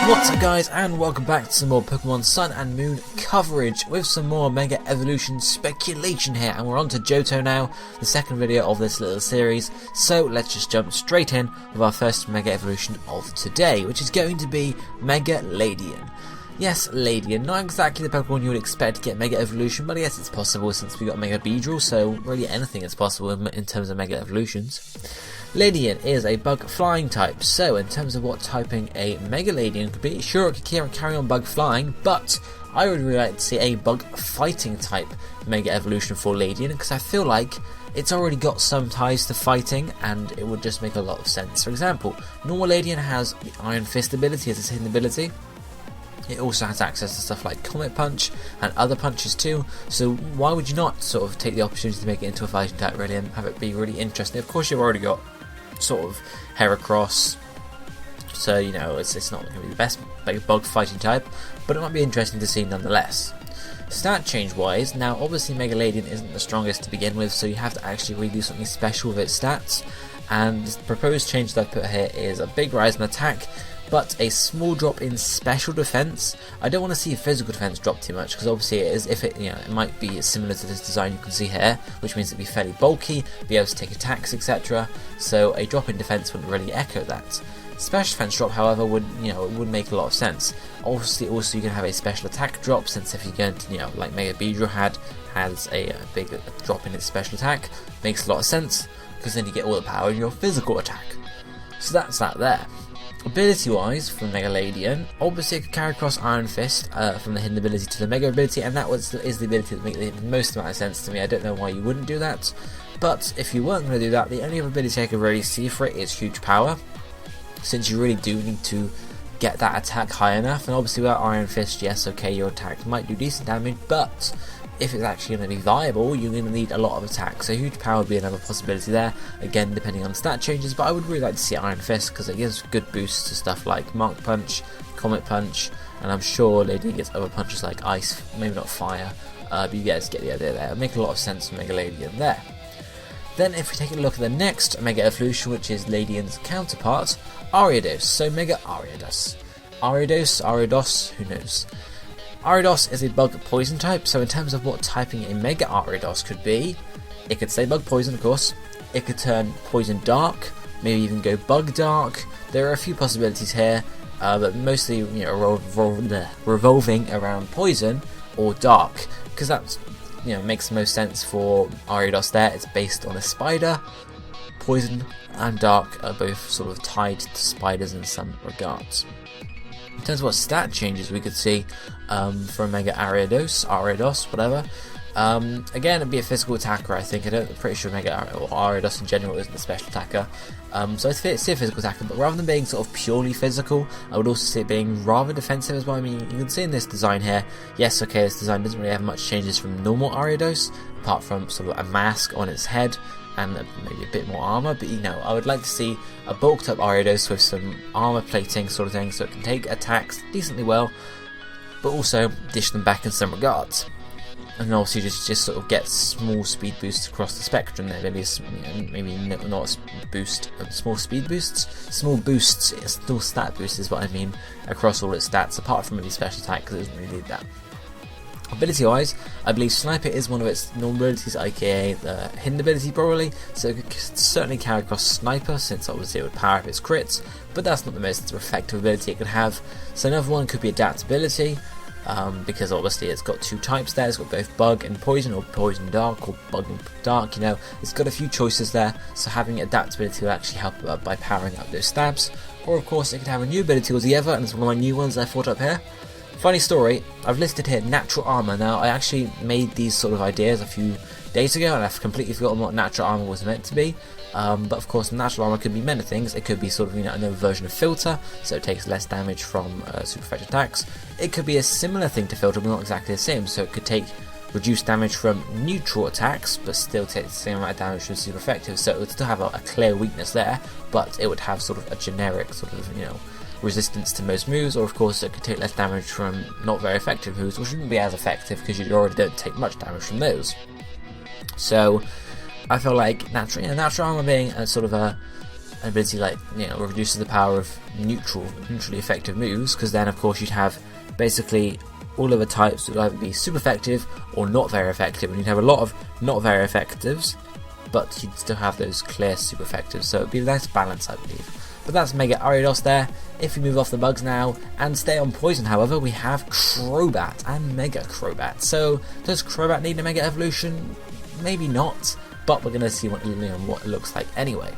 What's up guys, and welcome back to some more Pokemon Sun and Moon coverage with some more Mega Evolution speculation here, and we're on to Johto now, the second video of this little series. So let's just jump straight in with our first Mega Evolution of today, which is going to be Mega Ledian. Yes, Ledian, not exactly the Pokemon you would expect to get Mega Evolution, but yes, it's possible since we got Mega Beedrill, so really anything is possible in terms of Mega Evolutions. Ledian is a bug flying type, so in terms of what typing a Mega Ledian could be, sure it could carry on bug flying, but I would really like to see a bug fighting type Mega Evolution for Ledian, because I feel like it's already got some ties to fighting and it would just make a lot of sense. For example, normal Ledian has the Iron Fist ability as its hidden ability. It also has access to stuff like Comet Punch and other punches too, so why would you not sort of take the opportunity to make it into a fighting type really and have it be really interesting? Of course you've already got sort of Heracross, so you know it's not going to be the best bug fighting type, but it might be interesting to see nonetheless. Stat change wise, now obviously Mega Ledian isn't the strongest to begin with, so you have to actually really do something special with its stats, and the proposed change that I put here is a big rise in attack, but a small drop in special defense. I don't want to see physical defense drop too much, because obviously it is, if it, you know, it might be similar to this design you can see here, which means it'd be fairly bulky, be able to take attacks, etc. So a drop in defense wouldn't really echo that. Special defense drop, however, would make a lot of sense. Obviously, also you can have a special attack drop, since if you're going to, like Mega Beedrill has a big drop in its special attack, makes a lot of sense, because then you get all the power in your physical attack. So that's that there. Ability wise, for Mega Ledian, obviously it could carry across Iron Fist from the hidden ability to the Mega ability, and that is the ability that makes the most amount of sense to me. I don't know why you wouldn't do that, but if you weren't going to do that, the only other ability I could really see for it is Huge Power, since you really do need to get that attack high enough, and obviously without Iron Fist, yes, okay, your attack might do decent damage, but if it's actually going to be viable, you're going to need a lot of attack, so Huge Power would be another possibility there, again depending on stat changes, but I would really like to see Iron Fist, because it gives good boosts to stuff like Mark Punch, Comet Punch, and I'm sure Ledian gets other punches like Ice, maybe not Fire, but you guys get the idea there. It would make a lot of sense for Mega Ledian there. Then if we take a look at the next Mega Evolution, which is Ledian's counterpart, Ariados, so Mega Ariados. Ariados, who knows? Ariados is a bug poison type, so in terms of what typing a Mega Ariados could be, it could stay bug poison of course, it could turn poison dark, maybe even go bug dark. There are a few possibilities here, but mostly revolving around poison or dark, because that's makes the most sense for Ariados there. It's based on a spider. Poison and dark are both sort of tied to spiders in some regards. In terms of what stat changes we could see from Mega Ariados, whatever. Again, it'd be a physical attacker, I think. I'm pretty sure Mega Ariados in general isn't a special attacker. So I see a physical attacker, but rather than being sort of purely physical, I would also see it being rather defensive as well. I mean, you can see in this design here, yes, okay, this design doesn't really have much changes from normal Ariados, apart from sort of a mask on its head and maybe a bit more armor, but I would like to see a bulked up Ariados with some armor plating sort of thing, so it can take attacks decently well, but also dish them back in some regards. And also just sort of get small speed boosts across the spectrum there, maybe not boost, small speed boosts, small stat boosts is what I mean, across all its stats, apart from maybe special attack, because it doesn't really need that. Ability wise, I believe Sniper is one of its normal abilities, aka the hidden ability probably, so it could certainly carry across Sniper, since obviously it would power up its crits, but that's not the most effective ability it could have. So another one could be Adaptability, because obviously it's got two types there. It's got both bug and poison, or poison dark, or bug and dark, it's got a few choices there, so having adaptability will actually help by powering up those stabs. Or of course it could have a new ability altogether, and it's one of my new ones I thought up here. Funny story, I've listed here Natural Armor. Now I actually made these sort of ideas a few days ago, and I've completely forgotten what Natural Armor was meant to be. But of course Natural Armor could be many things. It could be sort of another version of Filter, so it takes less damage from super effective attacks. It could be a similar thing to Filter, but not exactly the same, so it could take reduced damage from neutral attacks, but still take the same amount of damage from super effective, so it would still have a clear weakness there, but it would have sort of a generic sort of resistance to most moves, or of course it could take less damage from not very effective moves, which wouldn't be as effective because you already don't take much damage from those. So I feel like natural armor being a sort of a an ability like, you know, reduces the power of neutrally effective moves, because then of course you'd have basically all of the types would either be super effective or not very effective, and you'd have a lot of not very effectives, but you'd still have those clear super effectives, so it'd be a nice balance, I believe. But that's Mega Ariados there. If we move off the bugs now and stay on poison, however, we have Crobat and Mega Crobat. So does Crobat need a Mega Evolution? Maybe not, but we're going to see what it looks like anyway.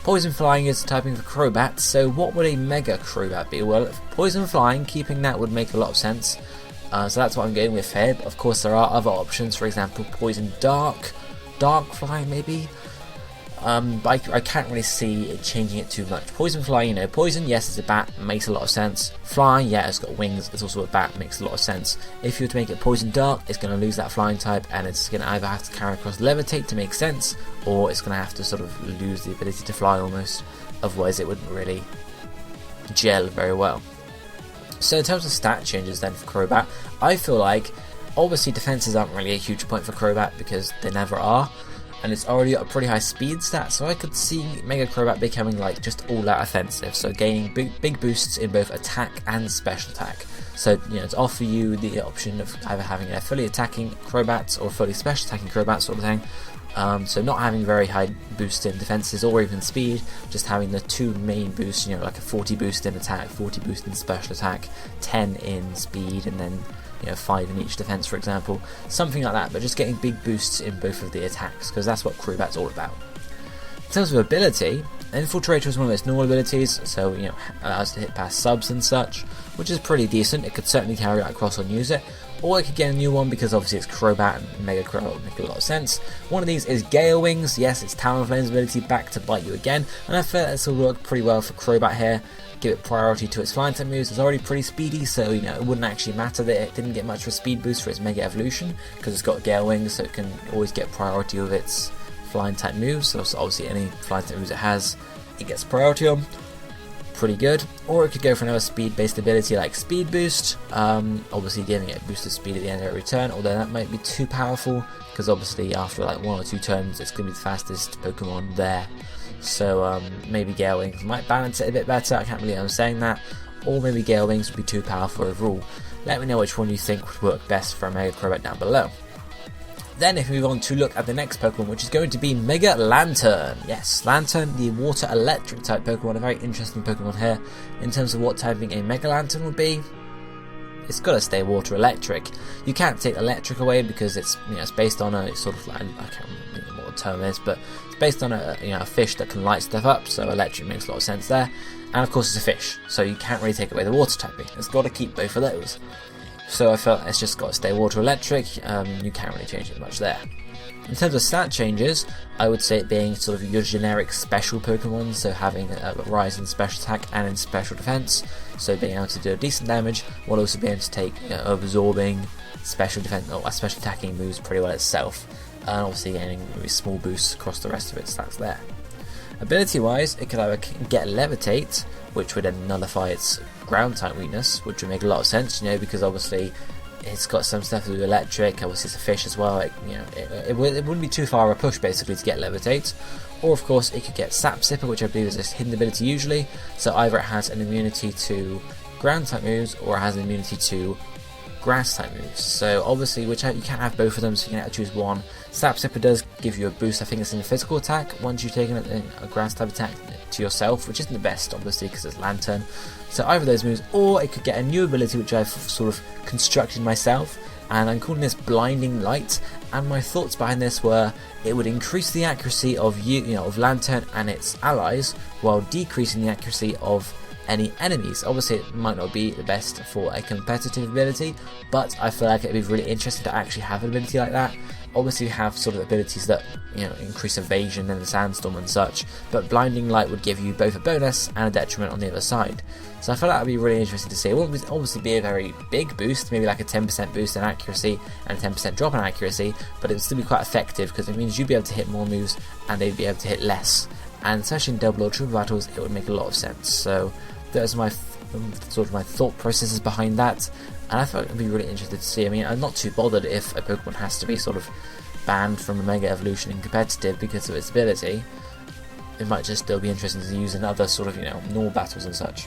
Poison Flying is typing for Crobat, so what would a Mega Crobat be? Well, if Poison Flying, keeping that would make a lot of sense. So that's what I'm going with here. But of course, there are other options. For example, Poison Dark Flying maybe. But I can't really see it changing it too much. Poison Flying, you know, poison, yes, it's a bat, makes a lot of sense. Flying, yeah, it's got wings, it's also a bat, makes a lot of sense. If you were to make it Poison Dark, it's going to lose that flying type, and it's going to either have to carry across Levitate to make sense, or it's going to have to sort of lose the ability to fly almost. Otherwise, it wouldn't really gel very well. So in terms of stat changes then for Crobat, I feel like obviously defenses aren't really a huge point for Crobat because they never are. And it's already got a pretty high speed stat, so I could see Mega Crobat becoming like just all out offensive, so gaining big boosts in both attack and special attack. So, you know, to offer you the option of either having a fully attacking Crobat or fully special attacking Crobat sort of thing. So not having very high boost in defenses or even speed, just having the two main boosts, you know, like a 40 boost in attack, 40 boost in special attack, 10 in speed, and then, you know, 5 in each defense, for example, something like that, but just getting big boosts in both of the attacks, because that's what Crobat's all about. In terms of ability, Infiltrator is one of its normal abilities, so, you know, allows to hit past subs and such, which is pretty decent. It could certainly carry that across and use it, or it could get a new one because obviously it's Crobat and Mega Crobat would make a lot of sense. One of these is Gale Wings. Yes, it's Talonflame's ability back to bite you again, and I feel this will work pretty well for Crobat here. Give it priority to its flying type moves. It's already pretty speedy, so, you know, it wouldn't actually matter that it didn't get much of a speed boost for its Mega Evolution, because it's got Gale Wings, so it can always get priority of its flying type moves. So obviously any flying type moves it has, it gets priority on. Pretty good. Or it could go for another speed based ability like Speed Boost, obviously giving it boosted speed at the end of every turn, although that might be too powerful, because obviously after like 1 or 2 turns it's going to be the fastest Pokemon there. So maybe Gale Wings might balance it a bit better. I can't believe I'm saying that. Or maybe Gale Wings would be too powerful overall. Let me know which one you think would work best for a Mega Crobat down below. Then if we move on to look at the next Pokemon, which is going to be Mega Lanturn. Yes, Lanturn, the water electric type Pokemon, a very interesting Pokemon here. In terms of what typing a Mega Lanturn would be, it's got to stay water electric. You can't take electric away because it's, you know, it's based on a sort of like, I can't remember what the term is, but it's based on a, you know, a fish that can light stuff up, so electric makes a lot of sense there. And of course it's a fish, so you can't really take away the water typing. It's got to keep both of those. So I felt it's just got to stay water electric. You can't really change it much there. In terms of stat changes, I would say it being sort of your generic special Pokemon, so having a rise in special attack and in special defense, so being able to do decent damage, while also being able to take, you know, absorbing special defense or special attacking moves pretty well itself, and obviously gaining really small boosts across the rest of its stats there. Ability wise, it could either get Levitate, which would then nullify its ground type weakness, which would make a lot of sense, you know, because obviously it's got some stuff to do with electric, obviously it's a fish as well, you know, it wouldn't be too far a push basically to get Levitate. Or of course it could get Sap Sipper, which I believe is a hidden ability usually, so either it has an immunity to ground type moves or it has an immunity to grass type moves. So obviously you can't have both of them, so you can have to choose one. Sap Sipper does give you a boost, I think it's in a physical attack once you've taken a grass type attack to yourself, which isn't the best obviously because it's Lanturn. So either of those moves, or it could get a new ability which I've sort of constructed myself, and I'm calling this Blinding Light. And my thoughts behind this were it would increase the accuracy of of Lanturn and its allies, while decreasing the accuracy of any enemies. Obviously it might not be the best for a competitive ability, but I feel like it'd be really interesting to actually have an ability like that. Obviously we have sort of abilities that, you know, increase evasion in the sandstorm and such, but Blinding Light would give you both a bonus and a detriment on the other side. So I feel like that would be really interesting to see. It wouldn't obviously be a very big boost, maybe like a 10% boost in accuracy and a 10% drop in accuracy, but it would still be quite effective because it means you'd be able to hit more moves and they'd be able to hit less. And especially in double or triple battles, it would make a lot of sense. So those are my thought processes behind that, and I thought I'd be really interested to see. I mean, I'm not too bothered if a Pokemon has to be sort of banned from a Mega Evolution in competitive because of its ability. it might just still be interesting to use in other sort of, normal battles and such.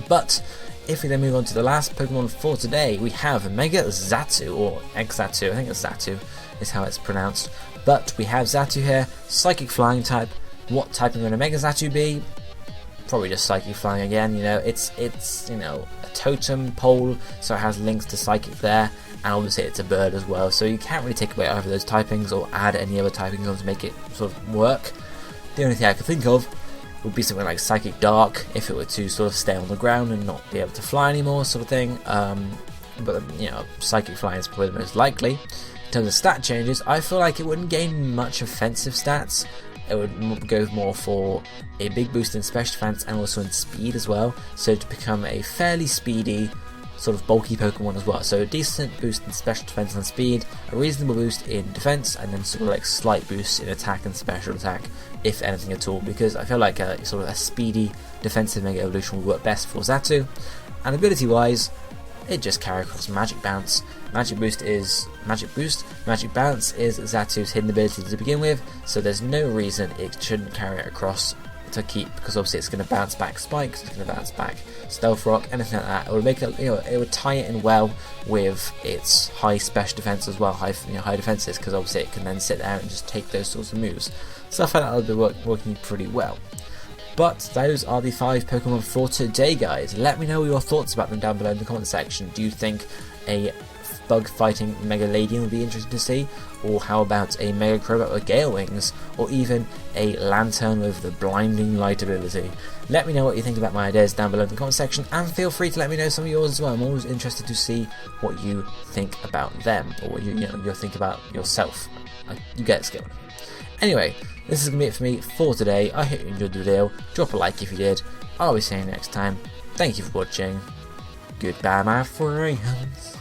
But if we then move on to the last Pokemon for today, we have Mega Xatu, or Xatu, I think it's Xatu is how it's pronounced. But we have Xatu here, Psychic Flying type. What typing would a Mega Xatu be? Probably just Psychic Flying again. It's a totem pole, so it has links to Psychic there, and obviously it's a bird as well, so you can't really take away either of those typings or add any other typings on to make it sort of work. The only thing I could think of would be something like Psychic Dark, if it were to sort of stay on the ground and not be able to fly anymore, sort of thing. But Psychic Flying is probably the most likely. In terms of stat changes, I feel like it wouldn't gain much offensive stats. It would go more for a big boost in special defense and also in speed as well, so to become a fairly speedy, sort of bulky Pokemon as well. So a decent boost in special defense and speed, a reasonable boost in defense, and then sort of like slight boosts in attack and special attack, if anything at all, because I feel like a sort of a speedy defensive Mega Evolution would work best for Xatu. And ability wise, it just carry across Magic Bounce. Magic Bounce is Xatu's hidden ability to begin with, so there's no reason it shouldn't carry it across to keep, because obviously it's going to bounce back Spikes, it's going to bounce back Stealth Rock, anything like that. It would make it, it would tie it in well with its high special defense as well, high defenses, because obviously it can then sit there and just take those sorts of moves. Stuff like that would be working pretty well. But those are the 5 Pokemon for today, guys. Let me know your thoughts about them down below in the comment section. Do you think a bug fighting Mega Ledian would be interesting to see, or how about a Mega Crobat with Gale Wings, or even a Lanturn with the Blinding Light ability? Let me know what you think about my ideas down below in the comment section, and feel free to let me know some of yours as well. I'm always interested to see what you think about them, or what you think about yourself. You get it, Skill. Anyway, this is going to be it for me for today. I hope you enjoyed the video. Drop a like if you did. I'll be seeing you next time. Thank you for watching. Goodbye, my friends.